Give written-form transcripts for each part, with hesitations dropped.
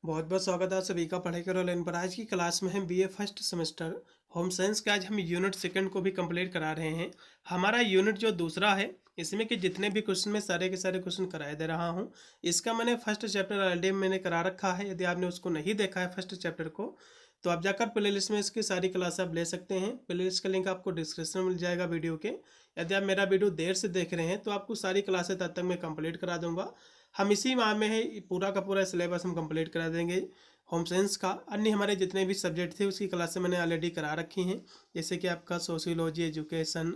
बहुत बहुत स्वागत है आप सभी का पढ़ाई करो ऑनलाइन पर। आज की क्लास में हम BA first semester home science का आज हम यूनिट सेकंड को भी कंप्लीट करा रहे हैं। हमारा यूनिट जो दूसरा है इसमें कि जितने भी क्वेश्चन में सारे के सारे क्वेश्चन कराए दे रहा हूं। इसका मैंने फर्स्ट चैप्टर ऑलरेडी मैंने करा रखा है। यदि आपने उसको नहीं देखा है फर्स्ट चैप्टर को तो आप जाकर प्ले लिस्ट में इसकी सारी क्लास आप ले सकते हैं। प्ले लिस्ट का लिंक आपको डिस्क्रिप्शन में मिल जाएगा वीडियो के। यदि आप मेरा वीडियो देर से देख रहे हैं तो आपको सारी क्लासें तब तक मैं कंप्लीट करा दूंगा। हम इसी माह में है पूरा का पूरा सिलेबस हम कंप्लीट करा देंगे होम साइंस का। अन्य हमारे जितने भी सब्जेक्ट थे उसकी क्लासें मैंने ऑलरेडी करा रखी हैं, जैसे कि आपका सोशियोलॉजी, एजुकेशन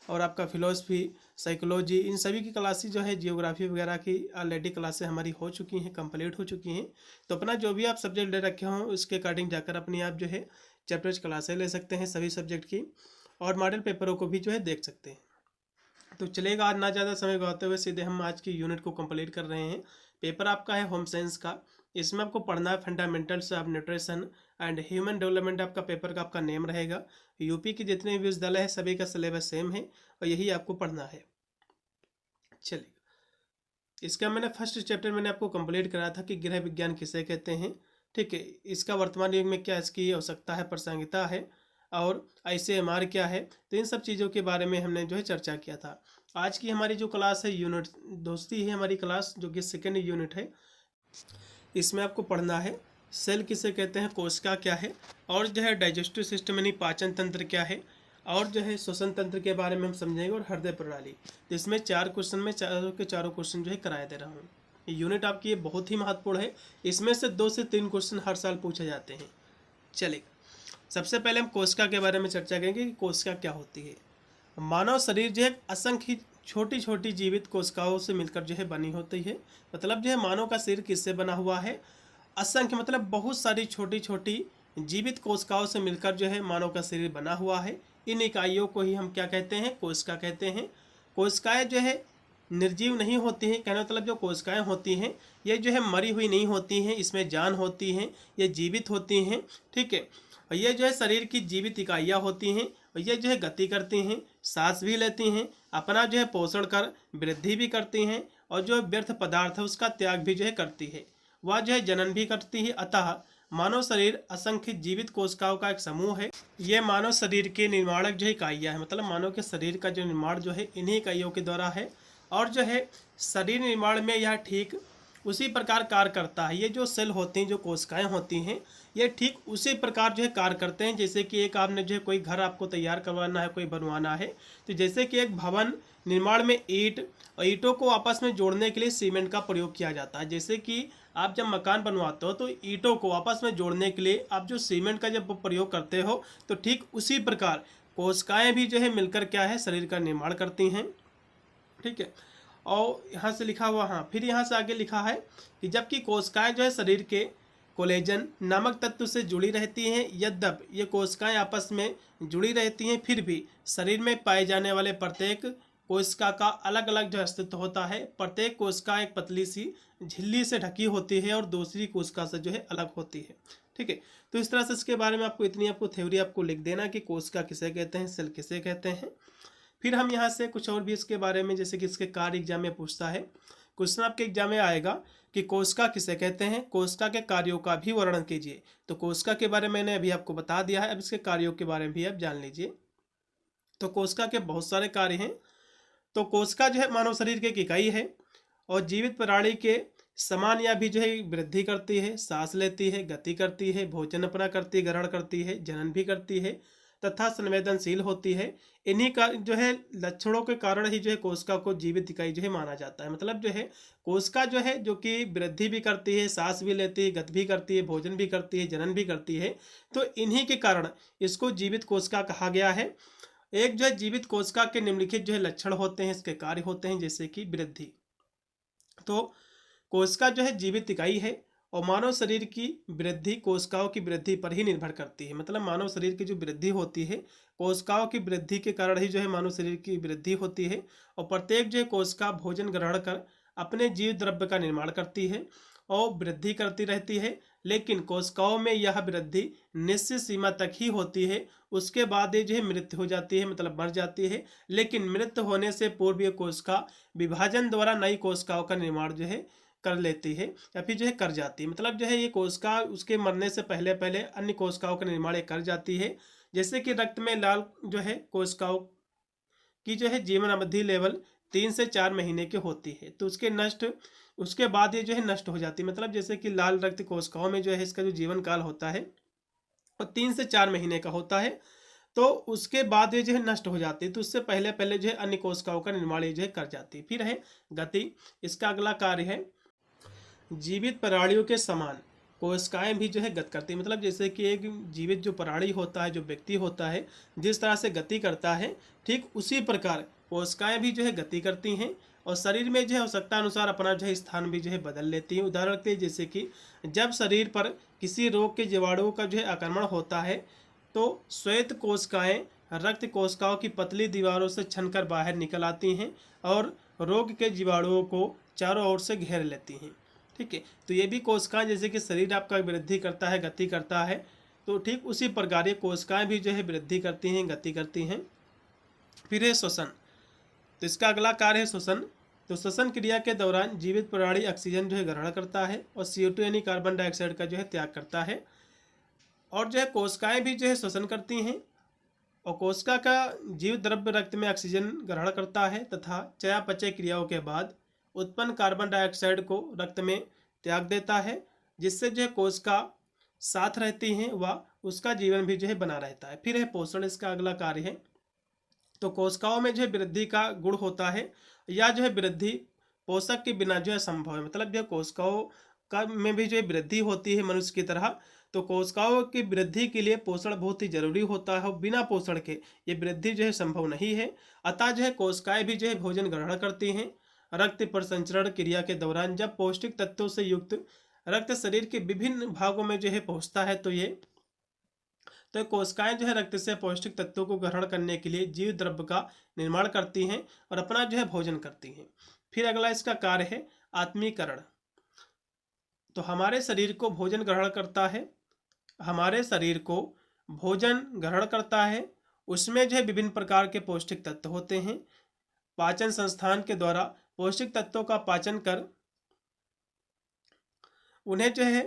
और आपका फिलोसफी, साइकोलॉजी, इन सभी की क्लासेस जो है जियोग्राफी वगैरह की ऑलरेडी क्लासें हमारी हो चुकी हैं, कंप्लीट हो चुकी हैं। तो अपना जो भी आप सब्जेक्ट ले रखे हों उसके अकॉर्डिंग जाकर अपनी आप जो है चैप्टर्स क्लासें ले सकते हैं सभी सब्जेक्ट की, और मॉडल पेपरों को भी जो है देख सकते हैं। तो चलेगा, आज ना ज़्यादा समय गवाते हुए सीधे हम आज की यूनिट को कंप्लीट कर रहे हैं। पेपर आपका है होम साइंस का। इसमें आपको पढ़ना है fundamentals of nutrition and human development. आपका पेपर का आपका नेम रहेगा। यूपी के जितने भी विश्वविद्यालय है सभी का सिलेबस सेम है और यही आपको पढ़ना है। चलिए, इसका मैंने फर्स्ट चैप्टर मैंने आपको कंप्लीट कराया था कि गृह विज्ञान किसे कहते हैं। ठीक है, इसका वर्तमान युग में क्या इसकी आवश्यकता है, प्रासंगिकता है, और ICMR क्या है, तो इन सब चीज़ों के बारे में हमने जो है चर्चा किया था। आज की हमारी जो क्लास है यूनिट दोस्ती है हमारी क्लास, जो कि सेकेंड यूनिट है। इसमें आपको पढ़ना है सेल किसे कहते हैं, कोशिका क्या है, और जो है डाइजेस्टिव सिस्टम यानी पाचन तंत्र क्या है, और जो है श्वसन तंत्र के बारे में हम समझेंगे, और हृदय प्रणाली। तो इसमें 4 क्वेश्चन में चारों के चारों क्वेश्चन जो है कराए दे रहा हूँ। ये यूनिट आपकी ये बहुत ही महत्वपूर्ण है। इसमें से 2 से 3 क्वेश्चन हर साल पूछे जाते हैं। चलेगा, सबसे पहले हम कोशिका के बारे में चर्चा करेंगे कि कोशिका क्या होती है। मानव शरीर जो है असंख्य छोटी छोटी जीवित कोशिकाओं से मिलकर जो है बनी होती है। मतलब जो है मानव का शरीर किससे बना हुआ है, असंख्य मतलब बहुत सारी छोटी छोटी जीवित कोशिकाओं से मिलकर जो है मानव का शरीर बना हुआ है। इन इकाइयों को ही हम क्या कहते हैं, कोशिका कहते हैं। कोशिकाएं जो है निर्जीव नहीं होती हैं, कहने मतलब जो कोशिकाएं होती हैं ये जो है मरी हुई नहीं होती हैं, इसमें जान होती हैं, ये जीवित होती हैं। ठीक है, और ये जो है शरीर की जीवित इकाइयाँ होती हैं, और ये जो है गति करती हैं, सांस भी लेती हैं, अपना जो है पोषण कर वृद्धि भी करती हैं, और जो व्यर्थ पदार्थ है उसका त्याग भी जो है करती है, वह जो है जनन भी करती है। अतः मानव शरीर असंख्य जीवित कोशिकाओं का एक समूह है। ये मानव शरीर के निर्माणक जो इकाइयाँ है, मतलब मानव के शरीर का जो निर्माण जो है इन्हीं इकाइयों के द्वारा है। और जो है शरीर निर्माण में यह ठीक उसी प्रकार कार्य करता है। ये जो सेल होती हैं, जो कोशिकाएं होती हैं, ये ठीक उसी प्रकार जो है कार्य करते हैं। जैसे कि एक आपने जो है कोई घर आपको तैयार करवाना है, कोई बनवाना है, तो जैसे कि एक भवन निर्माण में ईंट और ईंटों को आपस में जोड़ने के लिए सीमेंट का प्रयोग किया जाता है। जैसे कि आप जब मकान बनवाते हो तो ईंटों को आपस में जोड़ने के लिए आप जो सीमेंट का जब प्रयोग करते हो, तो ठीक उसी प्रकार कोशिकाएं भी जो है मिलकर क्या है शरीर का निर्माण करती हैं। ठीक है, और यहाँ से लिखा हुआ, हाँ फिर यहाँ से आगे लिखा है कि जबकि कोशिकाएं जो है शरीर के कोलेजन नामक तत्व से जुड़ी रहती हैं, यद्यपि ये कोशिकाएं आपस में जुड़ी रहती हैं, फिर भी शरीर में पाए जाने वाले प्रत्येक कोशिका का अलग अलग जो अस्तित्व होता है। प्रत्येक कोशिका एक पतली सी झिल्ली से ढकी होती है और दूसरी कोशिका से जो है अलग होती है। ठीक है, तो इस तरह से इसके बारे में आपको इतनी आपको थ्योरी आपको लिख देना कि कोशिका किसे कहते हैं, सेल किसे कहते हैं। फिर हम यहाँ से कुछ और भी इसके बारे में, जैसे कि इसके कार्य एग्जाम में पूछता है, क्वेश्चन आपके एग्जाम में आएगा कि कोशिका किसे कहते हैं, कोशिका के कार्यों का भी वर्णन कीजिए। तो कोशिका के बारे में मैंने अभी आपको बता दिया है, अब इसके कार्यों के बारे में भी आप जान लीजिए। तो कोशिका के बहुत सारे कार्य हैं। तो कोशिका जो है मानव शरीर की एक इकाई है और जीवित प्राणी के समान यह भी जो है वृद्धि करती है, सांस लेती है, गति करती है, भोजन अपना करती है, ग्रहण करती है, जनन भी करती है तथा संवेदनशील होती है। इन्हीं का जो है लक्षणों के कारण ही जो है कोशिका को जीवित इकाई जो है माना जाता है। मतलब जो है कोशिका जो है जो कि वृद्धि भी करती है, सांस भी लेती है, गति भी करती है, भोजन भी करती है, जनन भी करती है, तो इन्हीं के कारण इसको जीवित कोशिका कहा गया है। एक जो है जीवित कोशिका के निम्नलिखित जो है लक्षण होते हैं, इसके कार्य होते हैं, जैसे कि वृद्धि। तो कोशिका जो है जीवित इकाई है और मानव शरीर की वृद्धि कोशिकाओं की वृद्धि पर ही निर्भर करती है। मतलब मानव शरीर की जो वृद्धि होती है कोशिकाओं की वृद्धि के कारण ही जो है मानव शरीर की वृद्धि होती है। और प्रत्येक जो है कोशिका भोजन ग्रहण कर अपने जीव द्रव्य का निर्माण करती है और वृद्धि करती रहती है। लेकिन कोशिकाओं में यह वृद्धि निश्चित सीमा तक ही होती है, उसके बाद ये जो है मृत्यु हो जाती है, मतलब मर जाती है। लेकिन मृत्यु होने से पूर्व ये कोशिका विभाजन द्वारा नई कोशिकाओं का निर्माण जो है कर लेती है या फिर जो है कर जाती है। मतलब जो है ये कोशिका उसके मरने से पहले पहले अन्य कोशिकाओं का निर्माण ये कर जाती है। जैसे कि रक्त में लाल जो है कोशिकाओं की जो है जीवन अवधि लेवल 3 से 4 महीने की होती है, तो उसके बाद ये जो है नष्ट हो जाती है। मतलब जैसे कि लाल रक्त कोशिकाओं में जो है इसका जो जीवन काल होता है वो 3 से 4 महीने का होता है, तो उसके बाद ये जो है नष्ट हो जाती है। तो उससे पहले पहले जो है अन्य कोशिकाओं का निर्माण ये जो है कर जाती है। फिर है गति। इसका अगला कार्य है जीवित प्राणियों के समान कोशिकाएं भी जो है गति करती है। मतलब जैसे कि एक जीवित जो प्राणी होता है, जो व्यक्ति होता है, जिस तरह से गति करता है, ठीक उसी प्रकार कोशिकाएं भी जो है गति करती हैं और शरीर में जो है आवश्यकता अनुसार अपना जो है स्थान भी जो है बदल लेती हैं। उदाहरण के लिए जैसे कि जब शरीर पर किसी रोग के जीवाणुओं का जो है आक्रमण होता है तो श्वेत कोशिकाएं रक्त कोशिकाओं की पतली दीवारों से छनकर बाहर निकल आती हैं और रोग के जीवाणुओं को चारों ओर से घेर लेती हैं। ठीक है, तो ये भी कोशिकाएं जैसे कि शरीर आपका वृद्धि करता है, गति करता है, तो ठीक उसी प्रकार ये कोशिकाएं भी जो है वृद्धि करती हैं, गति करती हैं। फिर है श्वसन। तो इसका अगला कार्य है श्वसन। तो श्वसन क्रिया के दौरान जीवित प्राणी ऑक्सीजन जो है ग्रहण करता है और CO2 यानी कार्बन डाइऑक्साइड का जो है त्याग करता है। और जो है कोशिकाएं भी जो है श्वसन करती हैं और कोशिका का जीव द्रव्य रक्त में ऑक्सीजन ग्रहण करता है तथा चयापचय क्रियाओं के बाद उत्पन्न कार्बन डाइऑक्साइड को रक्त में त्याग देता है, जिससे जो है कोशिका साथ रहती हैं व उसका जीवन भी जो है बना रहता है। फिर है पोषण। इसका अगला कार्य है तो कोशिकाओं में जो है वृद्धि का गुण होता है या जो है वृद्धि पोषक के बिना जो है संभव है। मतलब जो कोशिकाओं का में भी जो है वृद्धि होती है मनुष्य की तरह, तो कोशिकाओं की वृद्धि के लिए पोषण बहुत ही जरूरी होता है और बिना पोषण के ये वृद्धि जो है संभव नहीं है। अतः जो है कोशिकाएं भी जो है भोजन ग्रहण करती हैं। रक्त प्रसंचरण क्रिया के दौरान जब पौष्टिक तत्वों से युक्त रक्त शरीर के विभिन्न भागों में जो है पहुंचता है तो कोशिकाएं जो है रक्त से पौष्टिक तत्वों को ग्रहण करने के लिए जीव द्रव्य का निर्माण करती हैं और अपना जो है भोजन करती हैं। फिर अगला इसका कार्य है आत्मीकरण। तो हमारे शरीर को भोजन ग्रहण करता है, उसमें जो है विभिन्न प्रकार के पौष्टिक तत्व होते हैं। पाचन संस्थान के द्वारा पौष्टिक तत्वों का पाचन कर उन्हें जो है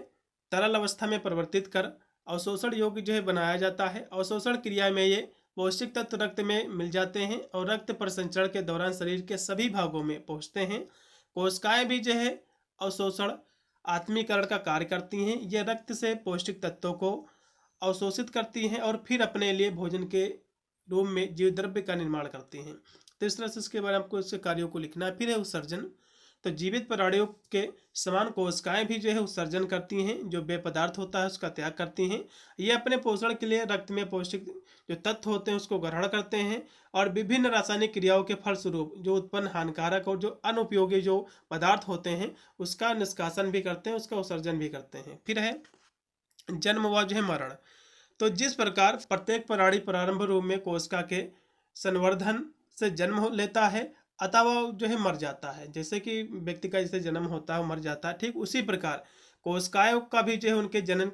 तरल अवस्था में परिवर्तित कर अवशोषण योग्य जो है बनाया जाता है। अवशोषण क्रिया में ये पौष्टिक तत्व रक्त में मिल जाते हैं और रक्त प्रसंचरण के दौरान शरीर के सभी भागों में पहुंचते हैं। कोशिकाएं भी जो है अवशोषण आत्मीकरण का कार्य करती हैं। ये रक्त से पौष्टिक तत्वों को अवशोषित करती हैं और फिर अपने लिए भोजन के रूप में जीव द्रव्य का निर्माण करती हैं। तो इस तरह से इसके बारे में आपको इसके कार्यों को लिखना है। फिर है उत्सर्जन। तो जीवित प्राणियों के समान कोशिकाएं भी जो है उत्सर्जन करती हैं, जो पेय पदार्थ होता है उसका त्याग करती हैं। ये अपने पोषण के लिए रक्त में पौष्टिक जो तत्व होते हैं उसको ग्रहण करते हैं और विभिन्न रासायनिक क्रियाओं के फलस्वरूप जो उत्पन्न हानिकारक और जो अनुपयोगी जो पदार्थ होते हैं उसका निष्कासन भी करते हैं, उसका उत्सर्जन भी करते हैं। फिर है जन्म व जो है मरण। तो जिस प्रकार प्रत्येक प्राणी प्रारंभ रूप में कोशिका के संवर्धन से जन्म लेता है अतः वह जो है मर जाता है। जैसे कि व्यक्ति का जैसे जन्म होता है मर जाता है, ठीक उसी प्रकार कोशिकाओं का भी जो है उनके जनन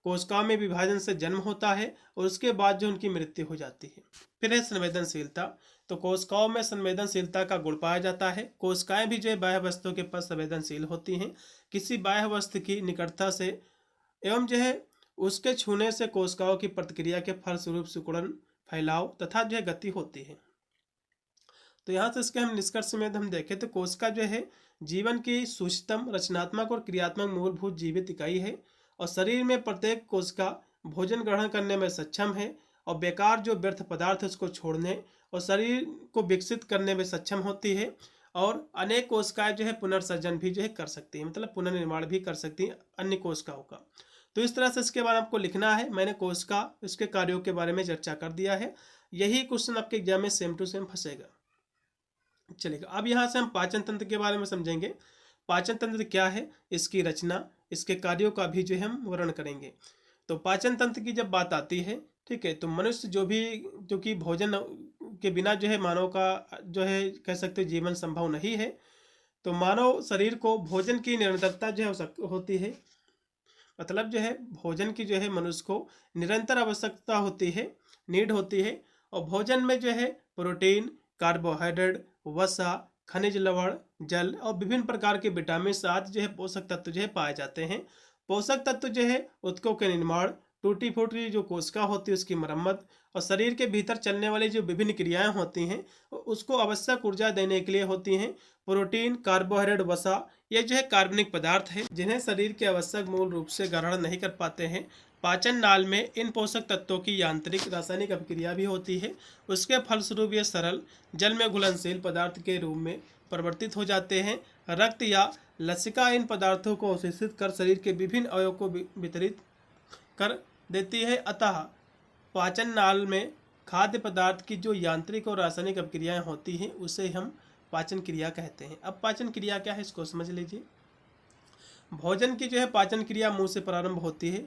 कोशिकाओं में विभाजन से जन्म होता है और उसके बाद जो उनकी मृत्यु हो जाती है। फिर है संवेदनशीलता। तो कोशिकाओं में संवेदनशीलता का गुण पाया जाता है। कोशिकाएं भी जो है बाह्य वस्तु के प्रति संवेदनशील होती हैं। किसी बाह्य वस्तु की निकटता से एवं जो है उसके छूने से कोशिकाओं की प्रतिक्रिया के फलस्वरूप सिकुड़न, फैलाव तथा जो है गति होती है। तो यहाँ से इसके हम निष्कर्ष में हम देखें तो कोशिका जो है जीवन की सूक्ष्मतम रचनात्मक और क्रियात्मक मूलभूत जीवित इकाई है और शरीर में प्रत्येक कोशिका भोजन ग्रहण करने में सक्षम है और बेकार जो व्यर्थ पदार्थ है उसको छोड़ने और शरीर को विकसित करने में सक्षम होती है और अनेक कोशिकाएं जो है पुनर्सर्जन भी जो है कर सकती है, मतलब पुनर्निर्माण भी कर सकती हैं अन्य कोशिकाओं का। तो इस तरह से इसके बारे में आपको लिखना है। मैंने कोशिका इसके कार्यों के बारे में चर्चा कर दिया है। यही क्वेश्चन आपके एग्जाम में सेम टू सेम फंसेगा। चलेगा, अब यहाँ से हम पाचन तंत्र के बारे में समझेंगे। पाचन तंत्र क्या है, इसकी रचना, इसके कार्यों का भी जो है हम वर्णन करेंगे। तो पाचन तंत्र की जब बात आती है, ठीक है, तो मनुष्य जो कि भोजन के बिना जो है मानव का जो है कह सकते जीवन संभव नहीं है। तो मानव शरीर को भोजन की निरंतरता जो है होती है, मतलब जो है भोजन की जो है मनुष्य को निरंतर आवश्यकता होती है, नीड होती है। और भोजन में जो है प्रोटीन, कार्बोहाइड्रेट, वसा, खनिज लवण, जल और विभिन्न प्रकार के विटामिन आदि जो है पोषक तत्व जो है पाए जाते हैं। पोषक तत्व जो है ऊतकों के निर्माण, टूटी फूटी जो कोशिका होती है उसकी मरम्मत और शरीर के भीतर चलने वाली जो विभिन्न क्रियाएं होती हैं उसको आवश्यक ऊर्जा देने के लिए होती हैं। प्रोटीन, कार्बोहाइड्रेट, वसा, ये जो है कार्बनिक पदार्थ है जिन्हें शरीर के आवश्यक मूल रूप से ग्रहण नहीं कर पाते हैं। पाचन नाल में इन पोषक तत्वों की यांत्रिक रासायनिक अभिक्रिया भी होती है। उसके फलस्वरूप ये सरल जल में घुलनशील पदार्थ के रूप में परिवर्तित हो जाते हैं। रक्त या लसिका इन पदार्थों को अवशोषित कर शरीर के विभिन्न अवयवों को वितरित कर देती है। अतः पाचन नाल में खाद्य पदार्थ की जो यांत्रिक और रासायनिक अभिक्रियाएं होती हैं उसे हम पाचन क्रिया कहते हैं। अब पाचन क्रिया क्या है इसको समझ लीजिए। भोजन की जो है पाचन क्रिया मुंह से प्रारंभ होती है।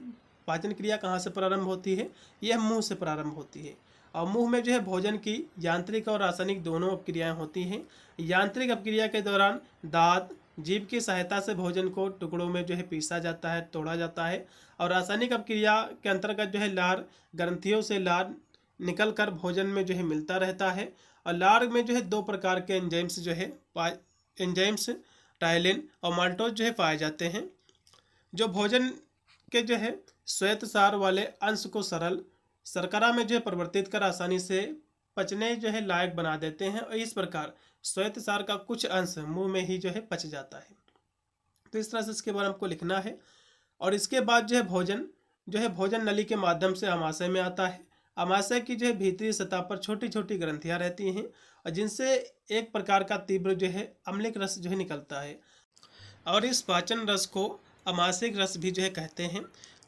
पाचन क्रिया कहाँ से प्रारंभ होती है? यह मुंह से प्रारंभ होती है और मुंह में जो है भोजन की यांत्रिक और रासायनिक दोनों अपक्रियाएं होती हैं। यांत्रिक अपक्रिया के दौरान दांत, जीभ की सहायता से भोजन को टुकड़ों में जो है पीसा जाता है, तोड़ा जाता है। और रासायनिक अपक्रिया के अंतर्गत जो है लार ग्रंथियों से लार निकल कर भोजन में जो है मिलता रहता है। और लार में जो है दो प्रकार के एंजाइम्स जो है एंजाइम्स टाइलिन और माल्टोज जो है पाए जाते हैं जो भोजन के जो है श्वेतसार वाले अंश को सरल शर्करा में जो है परिवर्तित कर आसानी से पचने जो है लायक बना देते हैं। और इस प्रकार श्वेतसार का कुछ अंश मुंह में ही जो है पच जाता है। तो इस तरह से इसके बारे में आपको लिखना है। और इसके बाद जो है भोजन नली के माध्यम से आमाशय में आता है। आमाशय की जो है भीतरी सतह पर छोटी छोटी ग्रंथियां रहती हैं और जिनसे एक प्रकार का तीव्र जो है अम्लिक रस जो है निकलता है और इस पाचन रस को आमाशयिक रस भी जो है कहते हैं।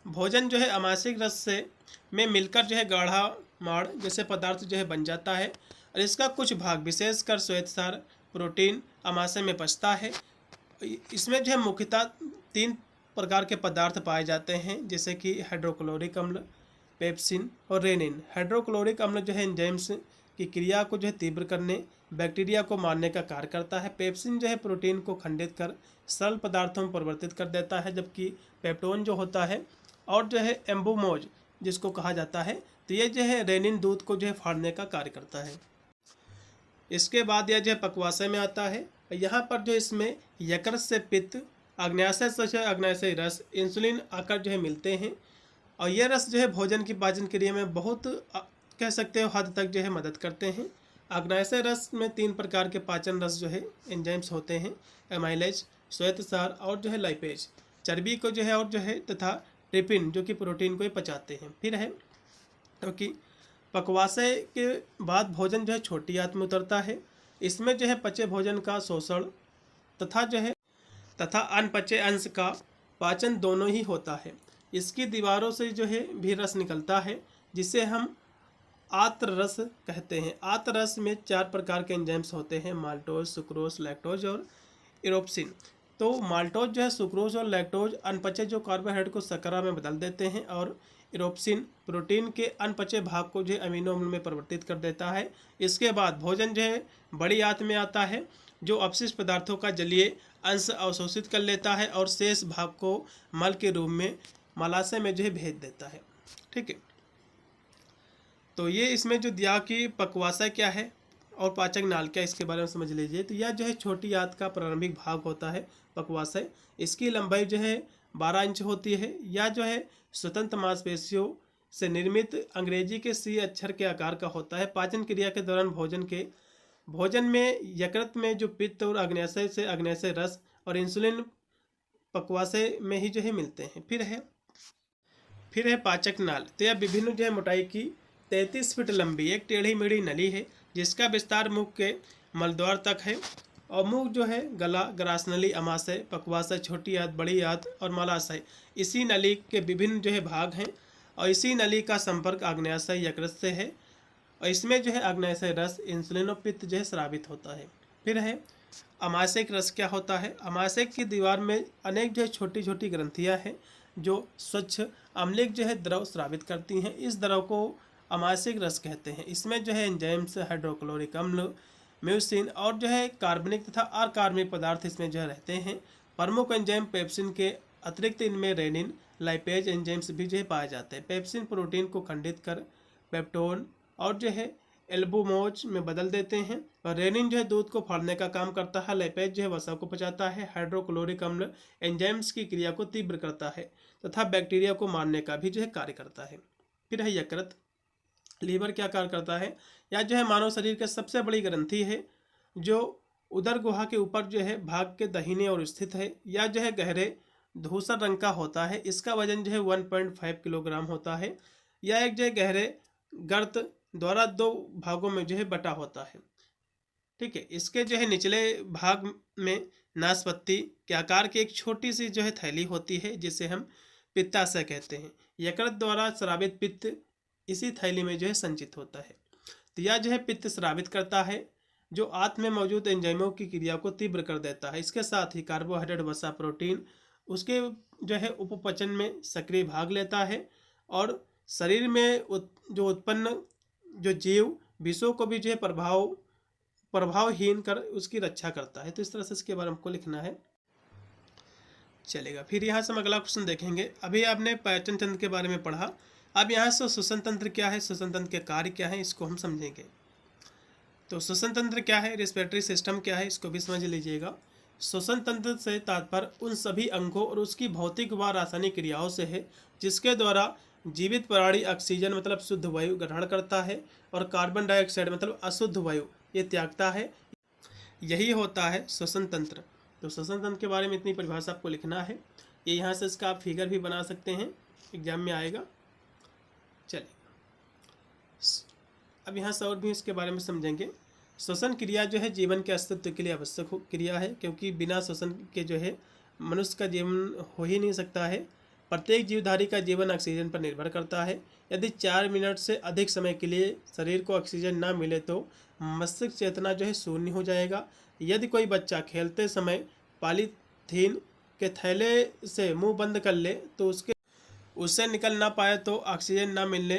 भोजन जो है आमाशयिक रस से में मिलकर जो है गाढ़ा माड़ जैसे पदार्थ जो है बन जाता है और इसका कुछ भाग विशेषकर श्वेतसार, प्रोटीन आमाशय में पचता है। इसमें जो है मुख्यतः 3 प्रकार के पदार्थ पाए जाते हैं जैसे कि हाइड्रोक्लोरिक अम्ल, पेप्सिन और रेनिन। हाइड्रोक्लोरिक अम्ल जो है एंजाइम्स की क्रिया को जो है तीव्र करने, बैक्टीरिया को मारने का कार्य करता है। पेप्सिन जो है प्रोटीन को खंडित कर सरल पदार्थों में परिवर्तित कर देता है, जबकि पेप्टोन जो होता है और जो है एम्बुमोज जिसको कहा जाता है, तो ये जो है रेनिन दूध को जो है फाड़ने का कार्य करता है। इसके बाद यह जो है पक्वाशय में आता है। यहाँ पर जो इसमें यकृत से पित्त, अग्न्याशय से अग्न्याशय रस, इंसुलिन आकर जो है मिलते हैं और यह रस जो है भोजन की पाचन क्रिया में बहुत कह सकते हो हद तक जो है मदद करते हैं। अग्न्याशय रस में 3 प्रकार के पाचन रस जो है एंजाइम्स होते हैं, एमाइलेज, श्वेतसार और जो है लाइपेज, चर्बी को जो है और जो है तथा ट्रिपिन जो कि प्रोटीन को ही पचाते हैं। फिर है क्योंकि पक्वाशय के बाद भोजन जो है छोटी आंत में उतरता है। इसमें जो है पचे भोजन का शोषण तथा अनपचे अंश का पाचन दोनों ही होता है। इसकी दीवारों से जो है भी रस निकलता है जिसे हम आत्र रस कहते हैं। आत्र रस में 4 प्रकार के एंजाइम्स होते हैं, माल्टोज, सुक्रोज, लैक्टोज और इरोप्सिन। तो माल्टोज जो है सुक्रोज और लैक्टोज अनपचे जो कार्बोहाइड्रेट को शर्करा में बदल देते हैं और इरोप्सिन प्रोटीन के अनपचे भाग को जो है अमीनो अम्ल में परिवर्तित कर देता है। इसके बाद भोजन जो है बड़ी आंत में आता है जो अपशिष्ट पदार्थों का जलीय अंश अवशोषित कर लेता है और शेष भाग को मल के रूप में मलाशय में जो है भेज देता है। ठीक है, तो ये इसमें जो दिया कि पक्वाशय क्या है और पाचक नाल क्या, इसके बारे में समझ लीजिए। तो यह जो है छोटी आंत का प्रारंभिक भाग होता है पक्वाशय। इसकी लंबाई जो है 12 इंच होती है। यह जो है स्वतंत्र मांसपेशियों से निर्मित अंग्रेजी के सी अक्षर के आकार का होता है। पाचन क्रिया के दौरान भोजन में यकृत में जो पित्त और अग्न्याशय से अग्न्याशय रस और इंसुलिन पक्वाशय में ही जो है मिलते हैं। फिर है पाचक नाल। तो यह विभिन्न जो है मोटाई की 33 फीट लंबी एक टेढ़ी मेढ़ी नली है जिसका विस्तार मुख के मलद्वार तक है और मुख जो है गला, ग्रासनली, अमाशय, पक्वाशय, छोटी आंत, बड़ी आंत और मलाशय इसी नली के विभिन्न जो है भाग हैं और इसी नली का संपर्क अग्न्याशय यकृत से है और इसमें जो है अग्न्याशय रस, इंसुलिन और पित्त जो है स्रावित होता है। फिर है अमाशयिक रस क्या होता है। अमाशय की दीवार में अनेक जो है छोटी छोटी ग्रंथियां हैं जो स्वच्छ अम्लिक जो है द्रव स्रावित करती हैं। इस द्रव को अमाशयिक रस कहते हैं। इसमें जो है एंजाइम्स, हाइड्रोक्लोरिक अम्ल, म्यूसिन और जो है कार्बनिक तथा अकार्बनिक पदार्थ इसमें जो रहते हैं। प्रमुख एंजाइम पेप्सिन के अतिरिक्त इनमें रेनिन, लाइपेज एंजाइम्स भी जो है पाए जाते हैं। पेप्सिन प्रोटीन को खंडित कर पेप्टोन और जो है एल्बुमोज में बदल देते हैं। और रेनिन जो है दूध को फाड़ने का काम करता है। लैपेज जो है वसा को पचाता है। हाइड्रोक्लोरिक अम्ल एंजाइम्स की क्रिया को तीव्र करता है तथा बैक्टीरिया को मारने का भी जो है कार्य करता है। फिर है यकृत। लीवर क्या कार्य करता है? यह जो है मानव शरीर की सबसे बड़ी ग्रंथि है जो उदर गुहा के ऊपर जो है भाग के दाहिने ओर स्थित है। यह जो है गहरे धूसर रंग का होता है। इसका वजन जो है 1.5 किलोग्राम होता है। यह एक जो है गहरे गर्त द्वारा दो भागों में जो है बटा होता है। ठीक है, इसके जो है निचले भाग में नाशपत्ती के आकार की एक छोटी सी जो है थैली होती है जिसे हम पित्ताशय कहते हैं। यकृत द्वारा स्रावित पित्त इसी थैली में जो है संचित होता है। तो यह जो है पित्त स्रावित करता है जो आंत में मौजूद एंजाइमों की क्रिया को तीव्र कर देता है। इसके साथ ही कार्बोहाइड्रेट, वसा, प्रोटीन उसके जो है उपपचन में सक्रिय भाग लेता है और शरीर में जो उत्पन्न जो जीव विषों को भी जो है प्रभावहीन कर उसकी रक्षा करता है। तो इस तरह से इसके बारे में हमको लिखना है। चलेगा, फिर यहाँ से हम अगला क्वेश्चन देखेंगे। अभी आपने पाचन तंत्र के बारे में पढ़ा, अब यहाँ से श्वसन तंत्र क्या है, श्वसन तंत्र के कार्य क्या है, इसको हम समझेंगे। तो श्वसन तंत्र क्या है, रेस्पिरेटरी सिस्टम क्या है, इसको भी समझ लीजिएगा। श्वसन तंत्र से तात्पर्य उन सभी अंगों और उसकी भौतिक व रासायनिक क्रियाओं से है जिसके द्वारा जीवित प्राणी ऑक्सीजन मतलब शुद्ध वायु ग्रहण करता है और कार्बन डाइऑक्साइड मतलब अशुद्ध वायु ये त्यागता है। यही होता है श्वसन तंत्र। तो श्वसन तंत्र के बारे में इतनी परिभाषा आपको लिखना है। ये यहाँ से इसका आप फिगर भी बना सकते हैं, एग्जाम में आएगा। चलिए, अब यहाँ से और भी इसके बारे में समझेंगे। श्वसन क्रिया जो है जीवन के अस्तित्व के लिए आवश्यक क्रिया है क्योंकि बिना श्वसन के जो है मनुष्य का जीवन हो ही नहीं सकता है। प्रत्येक जीवधारी का जीवन ऑक्सीजन पर निर्भर करता है। यदि 4 मिनट से अधिक समय के लिए शरीर को ऑक्सीजन ना मिले तो मस्तिष्क चेतना जो है शून्य हो जाएगा। यदि कोई बच्चा खेलते समय पॉलीथीन के थैले से मुंह बंद कर ले तो उससे निकल ना पाए तो ऑक्सीजन ना मिलने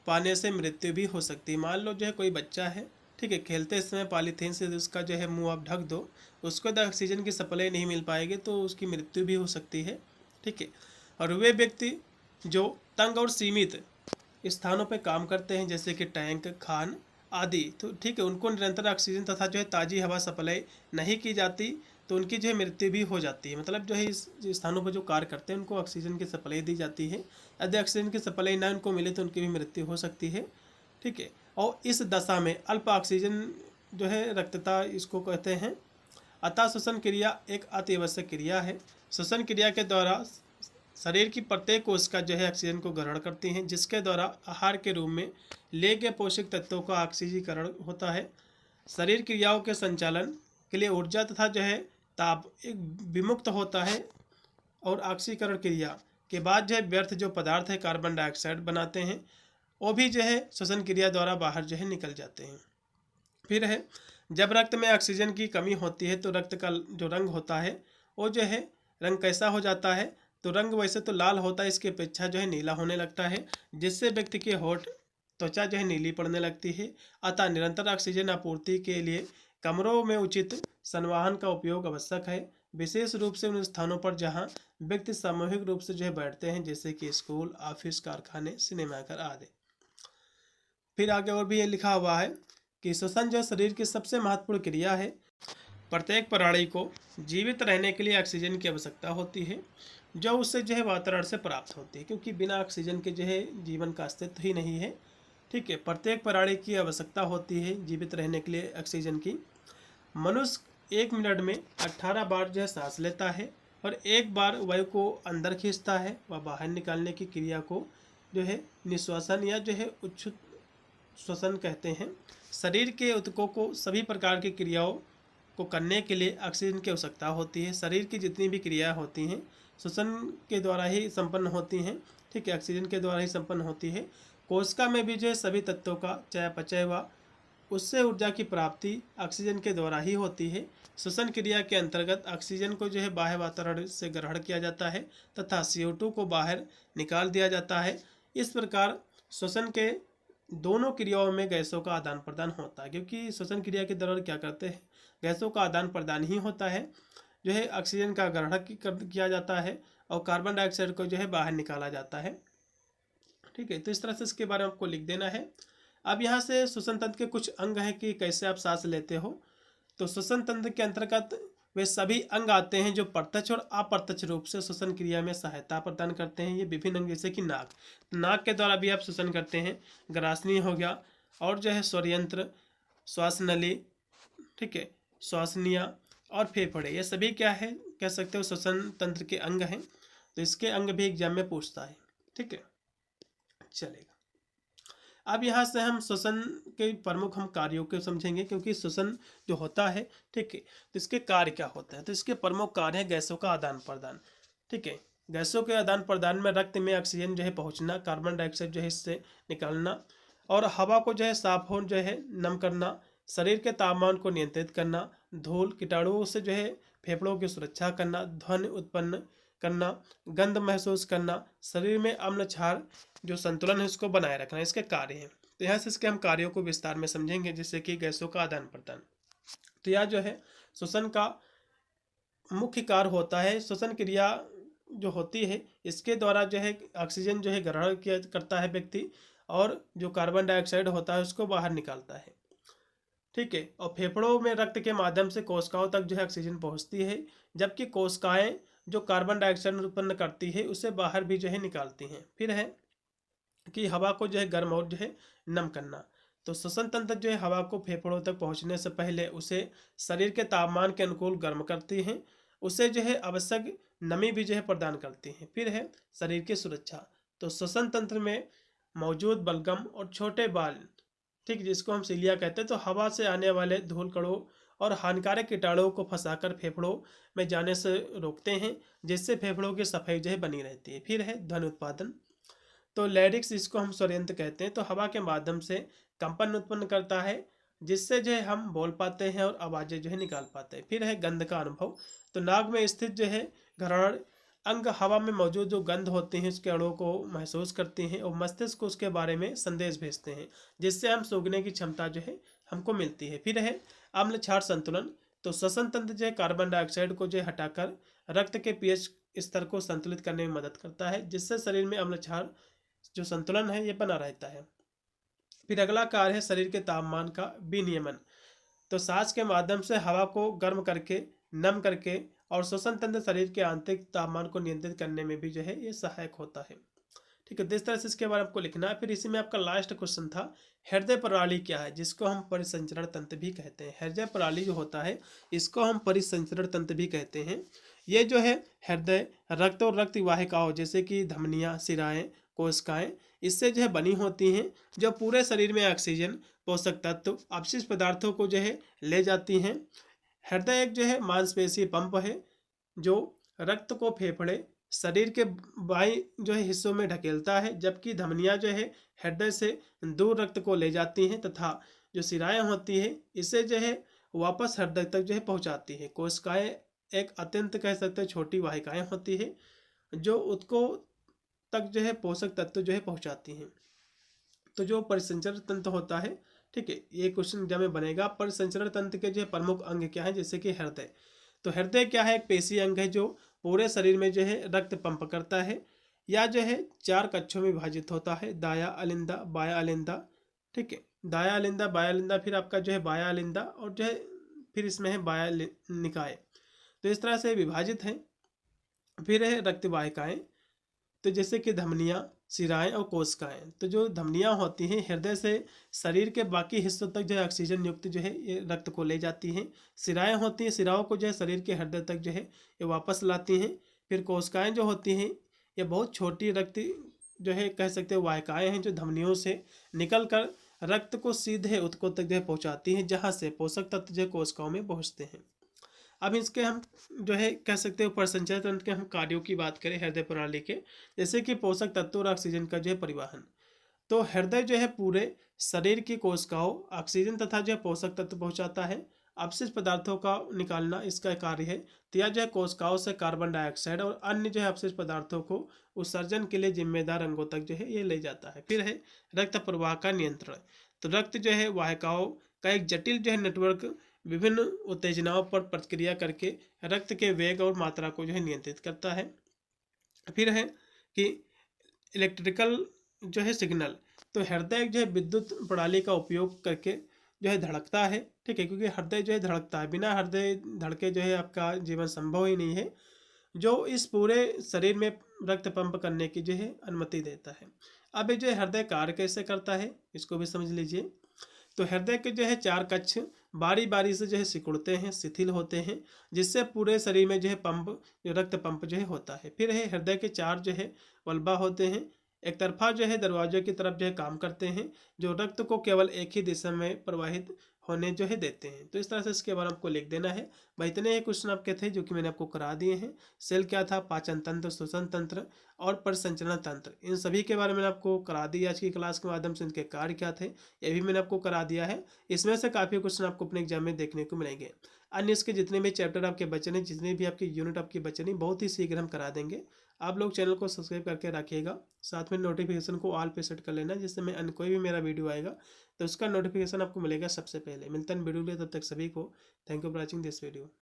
पाने से मृत्यु भी हो सकती है। मान लो जो है कोई बच्चा है, ठीक है, खेलते समय पॉलीथीन से उसका जो है मुंह आप ढक दो, उसको तो ऑक्सीजन की सप्लाई नहीं मिल पाएगी तो उसकी मृत्यु भी हो सकती है। ठीक है, और वे व्यक्ति जो तंग और सीमित स्थानों पर काम करते हैं जैसे कि टैंक, खान आदि, तो ठीक है, उनको निरंतर ऑक्सीजन तथा जो है ताज़ी हवा सप्लाई नहीं की जाती तो उनकी जो है मृत्यु भी हो जाती है। मतलब जो है इस स्थानों पर जो कार्य करते हैं उनको ऑक्सीजन की सप्लाई दी जाती है। यदि ऑक्सीजन की सप्लाई ना उनको मिले तो उनकी भी मृत्यु हो सकती है। ठीक है, और इस दशा में अल्प ऑक्सीजन जो है रक्तता इसको कहते हैं। अतः श्वसन क्रिया एक अति आवश्यक क्रिया है। श्वसन क्रिया के द्वारा शरीर की प्रत्येक कोशिका जो है ऑक्सीजन को ग्रहण करती हैं जिसके द्वारा आहार के रूप में ले गए पोषक तत्वों का ऑक्सीजीकरण होता है। शरीर क्रियाओं के संचालन के लिए ऊर्जा तथा जो है ताप एक विमुक्त होता है और ऑक्सीकरण क्रिया के बाद जो है व्यर्थ जो पदार्थ है कार्बन डाइऑक्साइड बनाते हैं वो भी जो है श्वसन क्रिया द्वारा बाहर जो है निकल जाते हैं। फिर है जब रक्त में ऑक्सीजन की कमी होती है तो रक्त का जो रंग होता है वो जो है रंग कैसा हो जाता है, तो रंग वैसे तो लाल होता है, इसकी अपेक्षा जो है नीला होने लगता है जिससे व्यक्ति के होठ त्वचा जो है नीली पड़ने लगती है। अतः निरंतर ऑक्सीजन आपूर्ति के लिए कमरों में उचित संवाहन का उपयोग आवश्यक है, विशेष रूप से उन स्थानों पर जहां व्यक्ति सामूहिक रूप से जो है बैठते हैं जैसे कि स्कूल, ऑफिस, कारखाने, सिनेमाघर आदि। फिर आगे और भी ये लिखा हुआ है कि श्वसन जो शरीर की सबसे महत्वपूर्ण क्रिया है। प्रत्येक प्राणी को जीवित रहने के लिए ऑक्सीजन की आवश्यकता होती है जो उससे जो है वातावरण से प्राप्त होती है क्योंकि बिना ऑक्सीजन के जो है जीवन का अस्तित्व ही नहीं है। ठीक है, प्रत्येक प्राणी की आवश्यकता होती है जीवित रहने के लिए ऑक्सीजन की। मनुष्य 1 मिनट में 18 बार जो है सांस लेता है और 1 बार वायु को अंदर खींचता है व बाहर निकालने की क्रिया को जो है निश्वासन या जो है उच्छ्वसन श्वसन कहते हैं। शरीर के ऊतकों को सभी प्रकार की क्रियाओं को करने के लिए ऑक्सीजन की आवश्यकता होती है। शरीर की जितनी भी क्रियाएं होती हैं श्वसन के द्वारा ही संपन्न होती हैं। ठीक है, ऑक्सीजन के द्वारा ही संपन्न होती है। कोशिका में भी जो है सभी तत्वों का चयापचय व उससे ऊर्जा की प्राप्ति ऑक्सीजन के द्वारा ही होती है। श्वसन क्रिया के अंतर्गत ऑक्सीजन को जो है बाह्य वातावरण से ग्रहण किया जाता है तथा CO2 को बाहर निकाल दिया जाता है। इस प्रकार श्वसन के दोनों क्रियाओं में गैसों का आदान प्रदान होता है क्योंकि श्वसन क्रिया के दौरान क्या करते हैं, गैसों का आदान प्रदान ही होता है। जो है ऑक्सीजन का ग्रहण किया जाता है और कार्बन डाइऑक्साइड को जो है बाहर निकाला जाता है। ठीक है, तो इस तरह से इसके बारे में आपको लिख देना है। अब यहाँ से श्वसन तंत्र के कुछ अंग हैं कि कैसे आप सांस लेते हो। तो श्वसन तंत्र के अंतर्गत वे सभी अंग आते हैं जो प्रत्यक्ष और अप्रत्यक्ष रूप से श्वसन क्रिया में सहायता प्रदान करते हैं। ये विभिन्न अंग जैसे कि नाक, नाक के द्वारा भी आप श्वसन करते हैं, ग्रासनी हो गया, और जो है स्वरयंत्र, श्वास नली, ठीक है, श्वासनिया और फेफड़े, ये सभी क्या है कह सकते हो श्वसन तंत्र के अंग हैं। तो इसके अंग भी एग्जाम में पूछता है, ठीक है, चलेगा। अब यहाँ से हम श्वसन के प्रमुख हम कार्यों को समझेंगे, क्योंकि श्वसन जो होता है, ठीक है, तो इसके कार्य क्या होते हैं। तो इसके प्रमुख कार्य है गैसों का आदान प्रदान, ठीक है, गैसों के आदान प्रदान में रक्त में ऑक्सीजन जो है पहुँचना, कार्बन डाइऑक्साइड जो है इससे निकालना, और हवा को जो है साफ हो जो है नम करना, शरीर के तापमान को नियंत्रित करना, धूल कीटाणुओं से जो है फेफड़ों की सुरक्षा करना, ध्वनि उत्पन्न करना, गंध महसूस करना, शरीर में अम्ल क्षार जो संतुलन है उसको बनाए रखना, इसके कार्य हैं। तो यहाँ से इसके हम कार्यों को विस्तार में समझेंगे, जैसे कि गैसों का आदान प्रदान। तो यह जो है श्वसन का मुख्य कार्य होता है। श्वसन क्रिया जो होती है इसके द्वारा जो है ऑक्सीजन जो है ग्रहण किया करता है व्यक्ति, और जो कार्बन डाइऑक्साइड होता है उसको बाहर निकालता है, ठीक है, और फेफड़ों में रक्त के माध्यम से कोशिकाओं तक जो है ऑक्सीजन पहुंचती है, जबकि कोशिकाएं जो कार्बन डाइऑक्साइड उत्पन्न करती है उसे बाहर भी जो है निकालती हैं। फिर है कि हवा को जो है गर्म और जो है नम करना। तो श्वसन तंत्र जो है हवा को फेफड़ों तक पहुंचने से पहले उसे शरीर के तापमान के अनुकूल गर्म करती हैं, उसे जो है आवश्यक नमी भी जो है प्रदान करती हैं। फिर है शरीर की सुरक्षा। तो श्वसन तंत्र में मौजूद बलगम और छोटे बाल, ठीक, जिसको हम सिलिया कहते हैं, तो हवा से आने वाले धूल कणों और हानिकारक कीटाणुओं को फंसाकर फेफड़ों में जाने से रोकते हैं, जिससे फेफड़ों की सफाई जो है बनी रहती है। फिर है ध्वनि उत्पादन। तो लैरिक्स, जिसको हम स्वरयंत्र कहते हैं, तो हवा के माध्यम से कंपन उत्पन्न करता है, जिससे जो है हम बोल पाते हैं और आवाज़ें जो है निकाल पाते हैं। फिर है गंध का अनुभव। तो नाक में स्थित जो है घ्राण अंग हवा में मौजूद जो गंध होते हैं उसके अणुओं को महसूस करते हैं और मस्तिष्क को उसके बारे में संदेश भेजते हैं, जिससे हम सूंघने की क्षमता जो है हमको मिलती है। फिर है अम्ल क्षार संतुलन। तो श्वसन तंत्र जो है कार्बन डाइऑक्साइड को जो हटाकर रक्त के पीएच स्तर को संतुलित करने में मदद करता है, जिससे शरीर में अम्ल क्षार जो संतुलन है ये बना रहता है। फिर अगला कार्य है शरीर के तापमान का विनियमन। तो सांस के माध्यम से हवा को गर्म करके, नम करके, और श्वसन तंत्र शरीर के आंतरिक तापमान को नियंत्रित करने में भी जो है ये सहायक होता है, ठीक है। तो इस तरह से इसके बारे में आपको लिखना है। फिर इसी में आपका लास्ट क्वेश्चन था हृदय प्रणाली क्या है, जिसको हम परिसंचरण तंत्र भी कहते हैं। हृदय प्रणाली जो होता है इसको हम परिसंचरण तंत्र भी कहते हैं। ये जो है हृदय, रक्त और रक्त वाहिकाओं जैसे कि धमनियाँ, शिराएं, कोशिकाएं, इससे जो है बनी होती हैं, जो पूरे शरीर में ऑक्सीजन, पोषक तत्व, अपशिष्ट पदार्थों को जो है ले जाती हैं। हृदय एक जो है मांसपेशी पंप है जो रक्त को फेफड़े, शरीर के बाई जो है हिस्सों में ढकेलता है, जबकि धमनियाँ जो है हृदय से दूर रक्त को ले जाती हैं, तथा जो शिराएं होती है इसे जो है वापस हृदय तक जो है पहुँचाती है। कोशिकाएं एक अत्यंत कह सकते हैं छोटी वाहिकाएं होती है जो उसको तक जो है पोषक तत्व जो है पहुँचाती हैं। तो जो परिसंचरण तंत्र होता है, ठीक है, ये क्वेश्चन एग्जाम में बनेगा। परिसंचरण तंत्र के जो है प्रमुख अंग क्या है, जैसे कि हृदय। तो हृदय क्या है, एक पेशी अंग है जो पूरे शरीर में जो है रक्त पंप करता है। या जो है 4 कक्षों में विभाजित होता है, दाया अलिंदा, बाया अलिंदा, ठीक है, दाया अलिंदा, बाया अलिंदा, फिर आपका जो है बाया अलिंदा, और जो है फिर इसमें है बाया निकाय। तो इस तरह से विभाजित है। फिर है रक्त वाहिकाएँ। तो जैसे कि धमनियाँ, शिराएं और कोशिकाएं। तो जो धमनियाँ होती हैं हृदय से शरीर के बाकी हिस्सों तक जो है ऑक्सीजन युक्त जो है ये रक्त को ले जाती हैं। शिराएं होती हैं, शिराओं को जो है शरीर के हृदय तक जो है ये वापस लाती हैं। फिर कोशिकाएं जो होती हैं ये बहुत छोटी रक्त जो है कह सकते हैं वाहिकाएँ हैं, जो धमनियों से निकल कर रक्त को सीधे ऊतकों तक जो है पहुँचाती हैं, जहाँ से पोषक तत्व जो है कोशिकाओं में पहुँचते हैं। अब इसके हम जो है कह सकते हैं परिसंचरण तंत्र के हम कार्यों की बात करें हृदय प्रणाली के, जैसे कि पोषक तत्व और ऑक्सीजन का जो है परिवहन। तो हृदय जो है पूरे शरीर की कोशिकाओं ऑक्सीजन तथा जो है पोषक तत्व पहुंचाता है। अपशिष्ट पदार्थों का निकालना इसका कार्य है। तो यह जो है कोशिकाओं से कार्बन डाइऑक्साइड और अन्य जो है अपशिष्ट पदार्थों को उत्सर्जन के लिए जिम्मेदार अंगों तक जो है ये ले जाता है। फिर है रक्त प्रवाह का नियंत्रण। तो रक्त जो है वाहिकाओं का एक जटिल जो है नेटवर्क विभिन्न उत्तेजनाओं पर प्रतिक्रिया करके रक्त के वेग और मात्रा को जो है नियंत्रित करता है। फिर है कि इलेक्ट्रिकल जो है सिग्नल। तो हृदय जो है विद्युत प्रणाली का उपयोग करके जो है धड़कता है, ठीक है, क्योंकि हृदय जो है धड़कता है, बिना हृदय धड़के जो है आपका जीवन संभव ही नहीं है, जो इस पूरे शरीर में रक्त पंप करने की जो है अनुमति देता है। अब ये जो है हृदय कार्य कैसे करता है इसको भी समझ लीजिए। तो हृदय के जो है 4 कक्ष बारी बारी से जो है सिकुड़ते हैं, शिथिल होते हैं, जिससे पूरे शरीर में जो है पंप, जो रक्त पंप जो है होता है। फिर है हृदय के 4 जो है वल्बा होते हैं, एक तरफा जो है दरवाजे की तरफ जो है काम करते हैं, जो रक्त को केवल एक ही दिशा में प्रवाहित होने जो है देते हैं। तो इस तरह से इसके बारे में आपको लिख देना है। भाई इतने ही क्वेश्चन आपके थे जो कि मैंने आपको करा दिए हैं। सेल क्या था, पाचन तंत्र, श्वसन तंत्र और परिसंचरण तंत्र, इन सभी के बारे में आपको करा दिया आज की क्लास के माध्यम से। इनके कार्य क्या थे ये भी मैंने आपको करा दिया है। इसमें से काफ़ी क्वेश्चन आपको अपने एग्जाम में देखने को मिलेंगे। अन्य इसके जितने भी चैप्टर आपके बचे हैं, जितने भी आपकी यूनिट आपकी बचे नहीं, बहुत ही शीघ्र हम करा देंगे। आप लोग चैनल को सब्सक्राइब करके रखिएगा, साथ में नोटिफिकेशन को ऑल पे सेट कर लेना, जिससे मैं अन्य कोई भी मेरा वीडियो आएगा तो उसका नोटिफिकेशन आपको मिलेगा सबसे पहले। मिलता है वीडियो लिए, तब तक सभी को thank you for watching this video.